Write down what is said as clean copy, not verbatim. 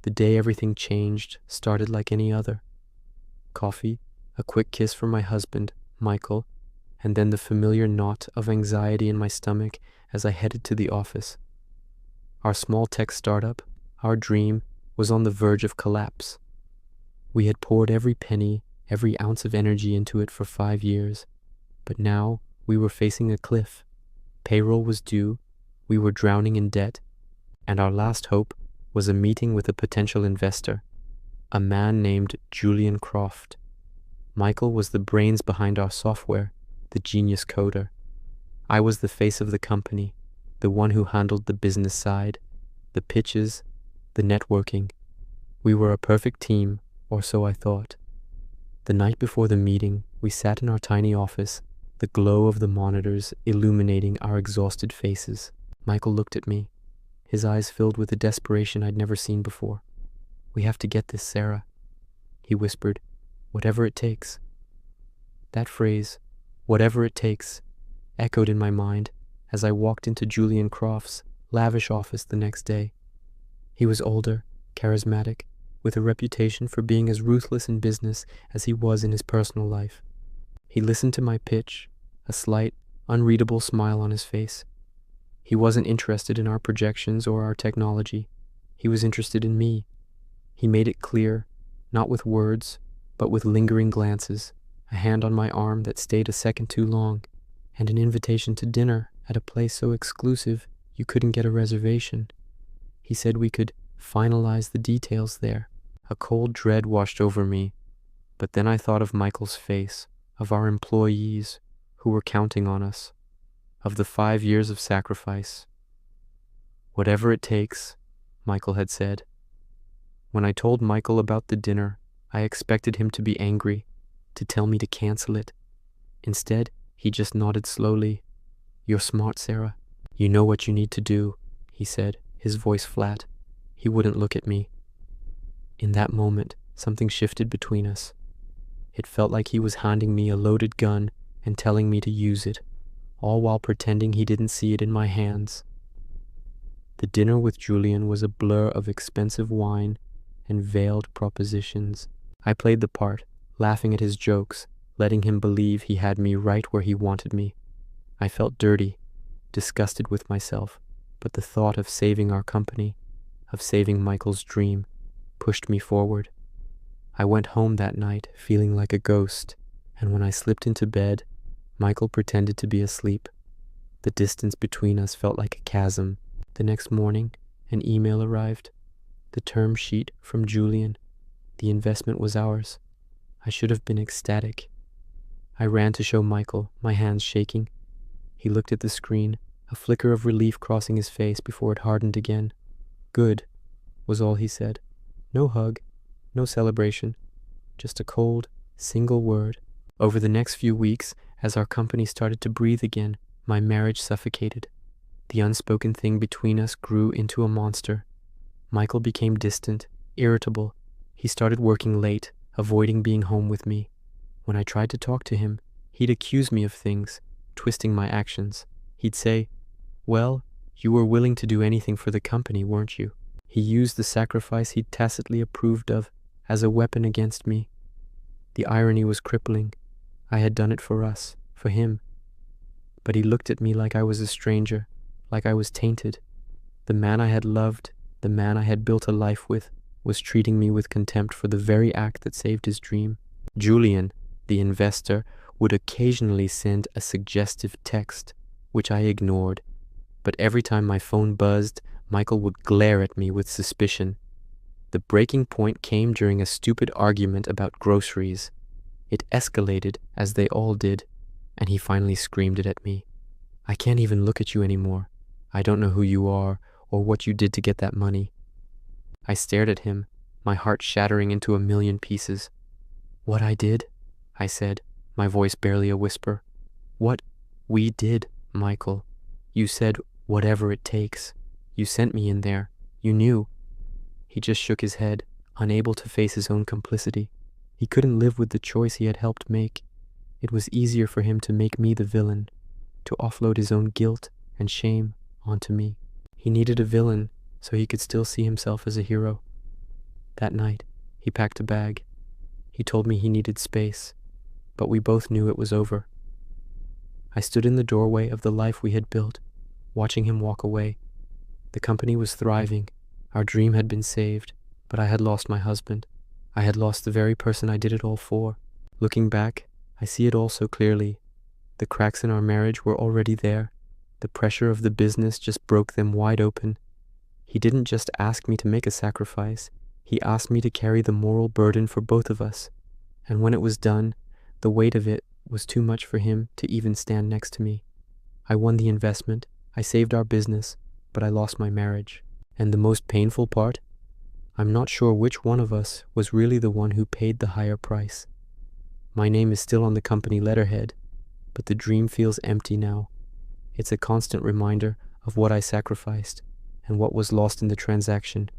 The day everything changed started like any other. Coffee, a quick kiss from my husband, Michael, and then the familiar knot of anxiety in my stomach as I headed to the office. Our small tech startup, our dream, was on the verge of collapse. We had poured every penny, every ounce of energy into it for 5 years, but now we were facing a cliff. Payroll was due, we were drowning in debt, and our last hope was a meeting with a potential investor, a man named Julian Croft. Michael was the brains behind our software, the genius coder. I was the face of the company, the one who handled the business side, the pitches, the networking. We were a perfect team, or so I thought. The night before the meeting, we sat in our tiny office, the glow of the monitors illuminating our exhausted faces. Michael looked at me, his eyes filled with a desperation I'd never seen before. "We have to get this, Sarah," he whispered, "whatever it takes." That phrase, "whatever it takes," echoed in my mind as I walked into Julian Croft's lavish office the next day. He was older, charismatic, with a reputation for being as ruthless in business as he was in his personal life. He listened to my pitch, a slight, unreadable smile on his face. He wasn't interested in our projections or our technology. He was interested in me. He made it clear, not with words, but with lingering glances, a hand on my arm that stayed a second too long, and an invitation to dinner at a place so exclusive you couldn't get a reservation. He said we could finalize the details there. A cold dread washed over me, but then I thought of Michael's face, of our employees who were counting on us, of the 5 years of sacrifice. "Whatever it takes," Michael had said. When I told Michael about the dinner, I expected him to be angry, to tell me to cancel it. Instead, he just nodded slowly. "You're smart, Sarah. You know what you need to do," he said, his voice flat. He wouldn't look at me. In that moment, something shifted between us. It felt like he was handing me a loaded gun and telling me to use it, all while pretending he didn't see it in my hands. The dinner with Julian was a blur of expensive wine and veiled propositions. I played the part, laughing at his jokes, letting him believe he had me right where he wanted me. I felt dirty, disgusted with myself, but the thought of saving our company, of saving Michael's dream, pushed me forward. I went home that night feeling like a ghost, and when I slipped into bed, Michael pretended to be asleep. The distance between us felt like a chasm. The next morning, an email arrived. The term sheet from Julian. The investment was ours. I should have been ecstatic. I ran to show Michael, my hands shaking. He looked at the screen, a flicker of relief crossing his face before it hardened again. "Good," was all he said. No hug, no celebration, just a cold, single word. Over the next few weeks, as our company started to breathe again, my marriage suffocated. The unspoken thing between us grew into a monster. Michael became distant, irritable. He started working late, avoiding being home with me. When I tried to talk to him, he'd accuse me of things, twisting my actions. He'd say, "Well, you were willing to do anything for the company, weren't you?" He used the sacrifice he'd tacitly approved of as a weapon against me. The irony was crippling. I had done it for us, for him. But he looked at me like I was a stranger, like I was tainted. The man I had loved, the man I had built a life with, was treating me with contempt for the very act that saved his dream. Julian, the investor, would occasionally send a suggestive text, which I ignored. But every time my phone buzzed, Michael would glare at me with suspicion. The breaking point came during a stupid argument about groceries. It escalated, as they all did, and he finally screamed it at me. "I can't even look at you anymore. I don't know who you are or what you did to get that money." I stared at him, my heart shattering into a million pieces. "What I did?" I said, my voice barely a whisper. "What we did, Michael. You said, 'whatever it takes.' You sent me in there. You knew." He just shook his head, unable to face his own complicity. He couldn't live with the choice he had helped make. It was easier for him to make me the villain, to offload his own guilt and shame onto me. He needed a villain so he could still see himself as a hero. That night, he packed a bag. He told me he needed space, but we both knew it was over. I stood in the doorway of the life we had built, watching him walk away. The company was thriving. Our dream had been saved, but I had lost my husband. I had lost the very person I did it all for. Looking back, I see it all so clearly. The cracks in our marriage were already there. The pressure of the business just broke them wide open. He didn't just ask me to make a sacrifice. He asked me to carry the moral burden for both of us. And when it was done, the weight of it was too much for him to even stand next to me. I won the investment. I saved our business, but I lost my marriage. And the most painful part? I'm not sure which one of us was really the one who paid the higher price. My name is still on the company letterhead, but the dream feels empty now. It's a constant reminder of what I sacrificed and what was lost in the transaction.